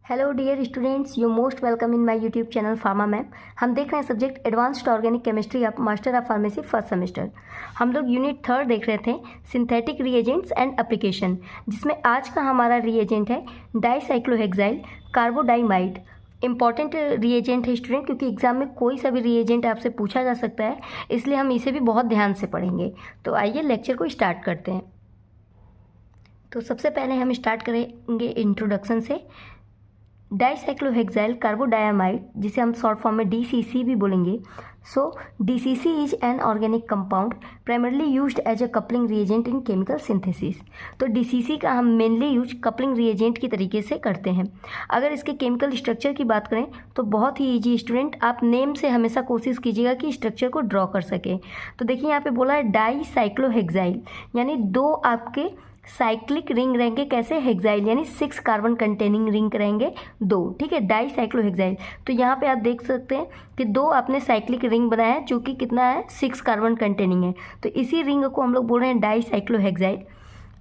Hello dear students, you most welcome in my YouTube channel pharma ma'am. हम देख रहे हैं subject advanced organic chemistry of master of pharmacy first semester. हम लोग unit 3 देख रहे थे, सिंथेटिक रिएजेंट्स एंड एप्लीकेशन, जिसमें आज का हमारा रिएजेंट है डाइसाइक्लोहेक्साइल कार्बोडाइमाइड। इंपॉर्टेंट रिएजेंट है स्टूडेंट, क्योंकि एग्जाम में कोई सा भी रिएजेंट आपसे पूछा जा सकता है, इसलिए हम इसे भी बहुत ध्यान से पढ़ेंगे। तो आइए लेक्चर को स्टार्ट करते हैं। तो सबसे पहले हम स्टार्ट करेंगे इंट्रोडक्शन से। डाइसाइक्लोहेक्साइल कार्बोडाइमाइड, जिसे हम शॉर्ट फॉर्म में DCC भी बोलेंगे। So DCC is an organic compound primarily used as a coupling reagent in chemical synthesis. तो DCC का हम मेनली यूज कपलिंग रिएजेंट की तरीके से करते हैं। अगर इसके केमिकल स्ट्रक्चर की बात करें तो बहुत ही ईजी स्टूडेंट, आप नेम से हमेशा कोशिश कीजिएगा कि स्ट्रक्चर को ड्रॉ कर सकें। तो देखिए यहाँ पे बोला है डाइसाइक्लोहेक्साइल, यानी दो आपके साइक्लिक रिंग रहेंगे। कैसे? हेक्साइल, यानी 6 कार्बन कंटेनिंग रिंग रहेंगे 2। ठीक है, डाइसाइक्लोहेक्साइल। तो यहाँ पे आप देख सकते हैं कि 2 आपने साइक्लिक रिंग बनाया है, जो कि कितना है, 6 कार्बन कंटेनिंग है। तो इसी रिंग को हम लोग बोल रहे हैं डाइसाइक्लोहेक्साइल।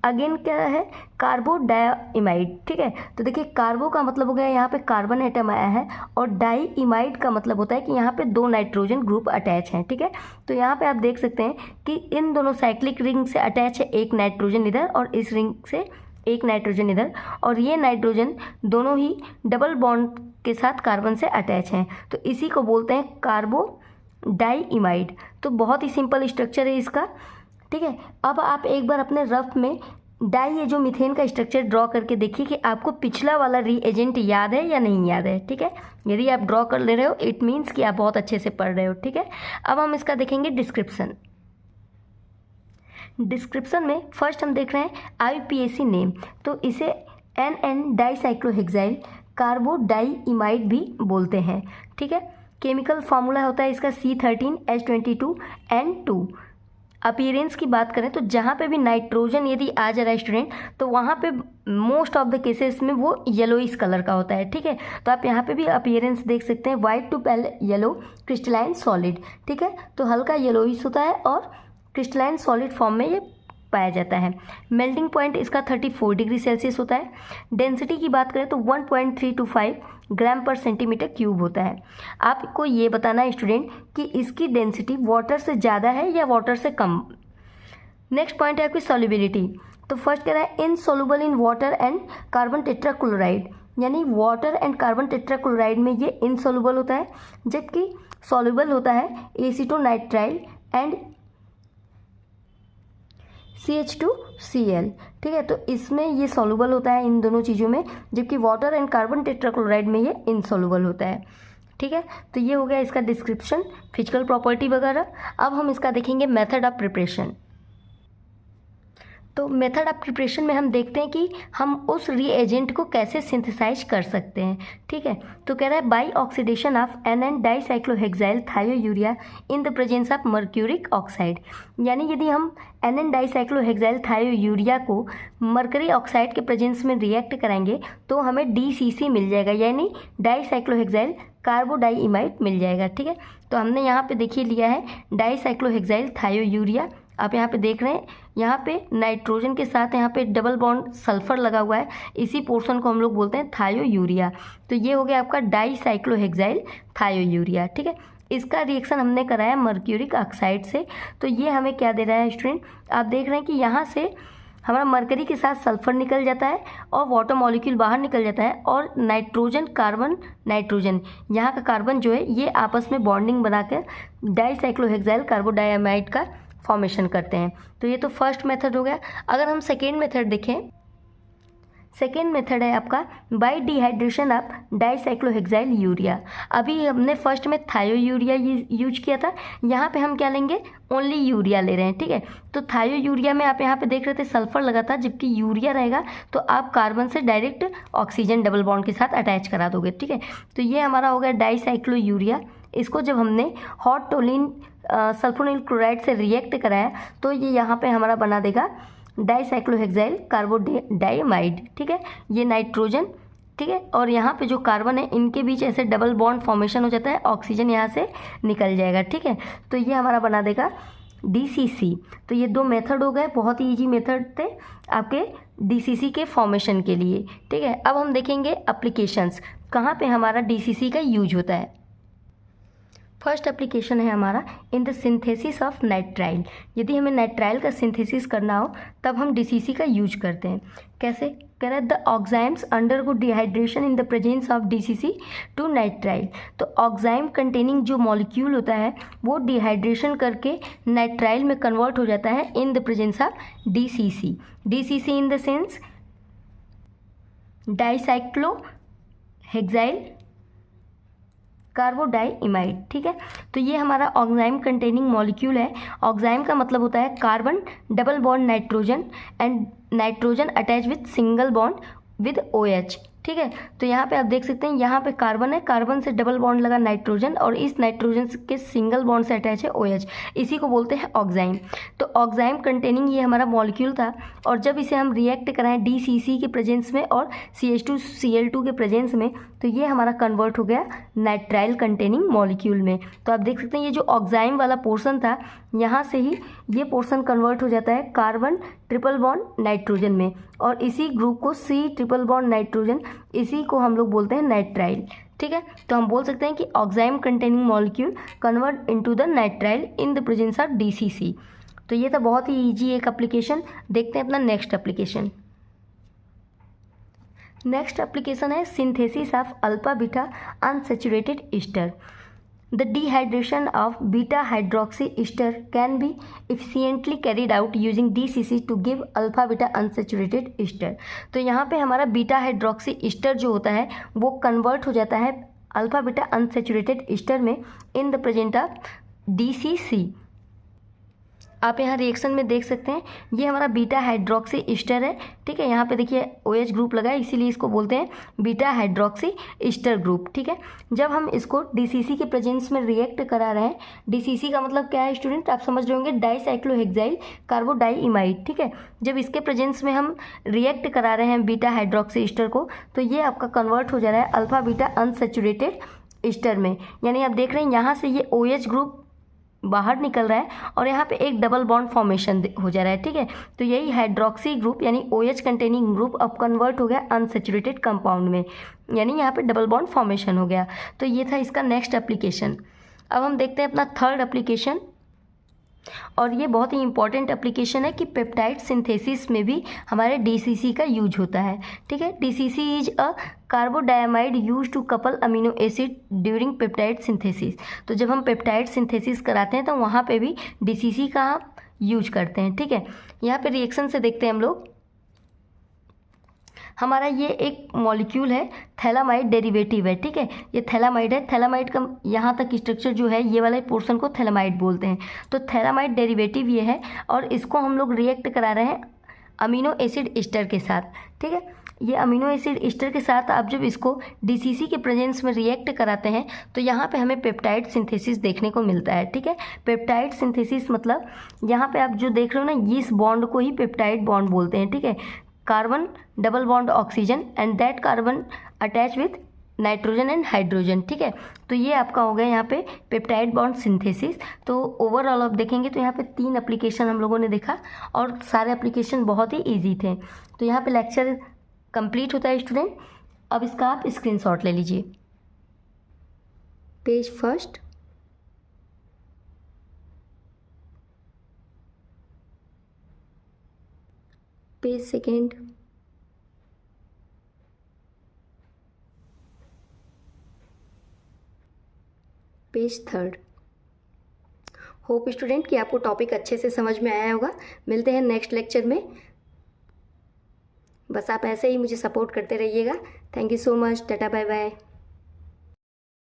अगेन क्या है? कार्बोडाइमाइड। ठीक है, तो देखिए कार्बो का मतलब हो गया यहाँ पे कार्बन एटम आया है, और डाइमाइड का मतलब होता है कि यहाँ पे 2 नाइट्रोजन ग्रुप अटैच हैं। ठीक है, तो यहाँ पे आप देख सकते हैं कि इन दोनों साइक्लिक रिंग से अटैच है, एक नाइट्रोजन इधर और इस रिंग से एक नाइट्रोजन इधर, और ये नाइट्रोजन दोनों ही डबल बॉन्ड के साथ कार्बन से अटैच हैं। तो इसी को बोलते हैं कार्बोडाइमाइड। तो बहुत ही सिंपल स्ट्रक्चर है इसका। ठीक है, अब आप एक बार अपने रफ में डाई ये जो मीथेन का स्ट्रक्चर ड्रॉ करके देखिए कि आपको पिछला वाला रीएजेंट याद है या नहीं याद है। ठीक है, यदि आप ड्रॉ कर ले रहे हो इट मीन्स कि आप बहुत अच्छे से पढ़ रहे हो। ठीक है, अब हम इसका देखेंगे डिस्क्रिप्शन। डिस्क्रिप्शन में फर्स्ट हम देख रहे हैं IUPAC नेम। तो इसे NN डाइसाइक्लोहेक्साइल कार्बोडाइमाइड भी बोलते हैं। ठीक है, केमिकल फार्मूला होता है इसका C13H22N2। अपीयरेंस की बात करें तो जहाँ पे भी नाइट्रोजन यदि आ जा रहा है स्टूडेंट, तो वहाँ पे मोस्ट ऑफ द केसेस में वो येलोइस कलर का होता है। ठीक है, तो आप यहाँ पे भी अपीयरेंस देख सकते हैं, white to pale yellow crystalline solid. ठीक है, तो हल्का येलोइस होता है और क्रिस्टलाइन सॉलिड फॉर्म में ये पाया जाता है। मेल्टिंग पॉइंट इसका 34 डिग्री सेल्सियस होता है। डेंसिटी की बात करें तो 1.325 ग्राम पर सेंटीमीटर क्यूब होता है। आपको ये बताना है स्टूडेंट कि इसकी डेंसिटी वाटर से ज़्यादा है या वाटर से कम। नेक्स्ट पॉइंट है आपकी सॉल्युबिलिटी। तो फर्स्ट कह रहा है insoluble in water and carbon tetrachloride, यानी वाटर एंड कार्बन टेट्राक्लोराइड में ये इनसॉल्युबल होता है, जबकि सॉल्युबल होता है एसीटोनाइट्राइल एंड CH2Cl। ठीक है, तो इसमें ये सॉल्युबल होता है इन दोनों चीज़ों में, जबकि वाटर एंड कार्बन टेट्राक्लोराइड में ये इनसॉल्युबल होता है। ठीक है, तो ये हो गया इसका डिस्क्रिप्शन, फिजिकल प्रॉपर्टी वगैरह। अब हम इसका देखेंगे मेथड ऑफ प्रिपरेशन। तो मेथड ऑफ प्रिपरेशन में हम देखते हैं कि हम उस रीएजेंट को कैसे सिंथेसाइज कर सकते हैं। ठीक है, तो कह रहा है by oxidation of NN dicyclohexyl thiourea in the presence of mercuric oxide, यानी यदि हम NN डाइसाइक्लोहेक्साइल थायोयूरिया को मर्करी ऑक्साइड के प्रेजेंस में रिएक्ट कराएंगे तो हमें DCC मिल जाएगा, यानी डाइसाइक्लोहेक्साइल कार्बोडाइमाइड मिल जाएगा। ठीक है, तो हमने यहाँ पे देखिए लिया है डाइसाइक्लोहेक्साइल थायोयूरिया। आप यहाँ पे देख रहे हैं, यहाँ पे नाइट्रोजन के साथ यहाँ पे डबल बॉन्ड सल्फर लगा हुआ है, इसी पोर्शन को हम लोग बोलते हैं थायोयूरिया। तो ये हो गया आपका डाइसाइक्लोहेक्साइल थायोयूरिया। ठीक है, इसका रिएक्शन हमने कराया मर्क्यूरिक ऑक्साइड से। तो ये हमें क्या दे रहा है स्टूडेंट, आप देख रहे हैं कि यहाँ से हमारा मरकरी के साथ सल्फर निकल जाता है और वाटर मॉलिक्यूल बाहर निकल जाता है, और नाइट्रोजन कार्बन नाइट्रोजन यहाँ का कार्बन जो है ये आपस में बॉन्डिंग बनाकर डाइसाइक्लोहेक्साइल कार्बोडाइमाइड का फॉर्मेशन करते हैं। तो ये तो फर्स्ट मेथड हो गया। अगर हम सेकेंड मेथड देखें, सेकेंड मेथड है आपका बाय डिहाइड्रेशन ऑफ डाइसाइक्लोहेक्साइल यूरिया। अभी हमने फर्स्ट में थायोयूरिया यूज किया था, यहाँ पे हम क्या लेंगे, ओनली यूरिया ले रहे हैं। ठीक है, तो थायोयूरिया में आप यहाँ पे देख रहे थे सल्फर लगा था, जबकि यूरिया रहेगा तो आप कार्बन से डायरेक्ट ऑक्सीजन डबल बॉन्ड के साथ अटैच करा दोगे। ठीक है, तो ये हमारा हो गया डाइसाइक्लोयूरिया। इसको जब हमने हॉट टोलिन सल्फोनिल क्लोराइड से रिएक्ट कराया तो ये यहाँ पे हमारा बना देगा डाइसाइक्लोहेक्साइल कार्बोडाइमाइड। ठीक है, ये नाइट्रोजन, ठीक है, और यहाँ पे जो कार्बन है इनके बीच ऐसे डबल बॉन्ड फॉर्मेशन हो जाता है, ऑक्सीजन यहाँ से निकल जाएगा। ठीक है, तो ये हमारा बना देगा DCC। तो ये 2 मेथड हो गए, बहुत ही ईजी मेथड थे आपके DCC के फॉर्मेशन के लिए, ठीक है। अब हम देखेंगे एप्लीकेशंस, कहाँ पे हमारा DCC का यूज होता है। फर्स्ट एप्लीकेशन है हमारा in the synthesis of nitrile. यदि हमें नाइट्राइल का सिंथेसिस करना हो तब हम DCC का यूज करते हैं। कैसे? कह रहे हैं the oximes undergo dehydration in the presence of DCC to nitrile. तो ऑक्साइम कंटेनिंग जो मॉलिक्यूल होता है वो डिहाइड्रेशन करके नाइट्राइल में कन्वर्ट हो जाता है in the presence of DCC। DCC in the sense dicyclohexyl carbodiimide, ठीक है। तो ये हमारा ऑक्साइम कंटेनिंग मॉलिक्यूल है। ऑक्साइम का मतलब होता है carbon double bond nitrogen and nitrogen attach with single bond with OH, ठीक है। तो यहाँ पे आप देख सकते हैं, यहाँ पे कार्बन है, कार्बन से डबल बॉन्ड लगा नाइट्रोजन और इस नाइट्रोजन के सिंगल बॉन्ड से अटैच है OH, इसी को बोलते हैं ऑक्साइम। तो ऑक्साइम कंटेनिंग ये हमारा मॉलिक्यूल था और जब इसे हम रिएक्ट कराएं DCC के प्रेजेंस में और CH2Cl2 के प्रेजेंस में तो ये हमारा कन्वर्ट हो गया नाइट्राइल कंटेनिंग मॉलिक्यूल में। तो आप देख सकते हैं ये जो ऑक्साइम वाला पोर्शन था यहाँ से ही ये पोर्शन कन्वर्ट हो जाता है कार्बन ट्रिपल बॉन्ड नाइट्रोजन में और इसी ग्रुप को C ट्रिपल बॉन्ड नाइट्रोजन, इसी को हम लोग बोलते हैं नाइट्राइल, ठीक है। तो हम बोल सकते हैं कि oxime containing molecule convert into the nitrile in the presence of DCC। तो ये था बहुत ही ईजी एक एप्लीकेशन। देखते हैं अपना नेक्स्ट एप्लीकेशन। नेक्स्ट एप्लीकेशन है synthesis of alpha beta unsaturated Easter. The dehydration of beta hydroxy ester can be efficiently carried out using DCC to give alpha beta unsaturated ester। तो यहाँ पे हमारा beta hydroxy Easter जो होता है वो convert हो जाता है अल्फा बीटा अनसेचुरेटेड ईस्टर में in the present of DCC। आप यहाँ रिएक्शन में देख सकते हैं ये हमारा बीटा हाइड्रोक्सी ईस्टर है, ठीक है। यहाँ पे देखिए OH ग्रुप लगा है, इसीलिए इसको बोलते हैं बीटा हाइड्रोक्सी ईस्टर ग्रुप, ठीक है। जब हम इसको DCC के प्रेजेंस में रिएक्ट करा रहे हैं, DCC का मतलब क्या है स्टूडेंट, आप समझ रहे होंगे, डाइसाइक्लोहेक्साइल कार्बोडाइइमाइड, ठीक है। जब इसके प्रेजेंस में हम रिएक्ट करा रहे हैं बीटा हाइड्रोक्सी ईस्टर को तो ये आपका कन्वर्ट हो जा रहा है अल्फा बीटा अनसैचुरेटेड ईस्टर में। यानी आप देख रहे हैं यहाँ से ये OH ग्रुप बाहर निकल रहा है और यहाँ पे एक डबल बॉन्ड फॉर्मेशन हो जा रहा है, ठीक है। तो यही हाइड्रोक्सी ग्रुप यानी OH कंटेनिंग ग्रुप अब कन्वर्ट हो गया अनसैचुरेटेड कंपाउंड में, यानी यहाँ पे डबल बॉन्ड फॉर्मेशन हो गया। तो ये था इसका नेक्स्ट एप्लीकेशन। अब हम देखते हैं अपना थर्ड एप्लीकेशन और ये बहुत ही इंपॉर्टेंट एप्लीकेशन है कि पेप्टाइड सिंथेसिस में भी हमारे DCC का यूज होता है, ठीक है। DCC is a carbodiimide use to couple amino acid during peptide synthesis. तो जब हम पेप्टाइड सिंथेसिस कराते हैं तो वहाँ पे भी DCC का यूज करते हैं, ठीक है। यहाँ पे रिएक्शन से देखते हैं हम लोग, हमारा ये एक मॉलिक्यूल है थैलामाइड डेरिवेटिव है, ठीक है। ये थैलामाइड है, थैलामाइड का यहाँ तक स्ट्रक्चर जो है ये वाले पोर्शन को थैलामाइड बोलते हैं। तो थैलामाइड डेरिवेटिव ये है और इसको हम लोग रिएक्ट करा रहे हैं अमीनो एसिड ईस्टर के साथ, ठीक है। ये अमीनो एसिड ईस्टर के साथ आप जब इसको DCC के प्रेजेंस में रिएक्ट कराते हैं तो यहाँ पे हमें पेप्टाइड सिंथेसिस देखने को मिलता है, ठीक है। पेप्टाइड सिंथेसिस मतलब यहाँ पे आप जो देख रहे हो ना, इस बॉन्ड को ही पेप्टाइड बॉन्ड बोलते हैं, ठीक है। Carbon double bond oxygen and that carbon attach with nitrogen and hydrogen, ठीक है। तो ये आपका हो गया यहाँ पे पेप्टाइड बॉन्ड सिंथेसिस। तो ओवरऑल आप देखेंगे तो यहाँ पे 3 एप्लीकेशन हम लोगों ने देखा और सारे एप्लीकेशन बहुत ही ईजी थे। तो यहाँ पे लेक्चर कंप्लीट होता है स्टूडेंट। अब इसका आप स्क्रीनशॉट ले लीजिए। Page first, page second, page third. Hope student कि आपको टॉपिक अच्छे से समझ में आया होगा। मिलते हैं नेक्स्ट लेक्चर में। बस आप ऐसे ही मुझे सपोर्ट करते रहिएगा। Thank you so much. टाटा बाय बाय।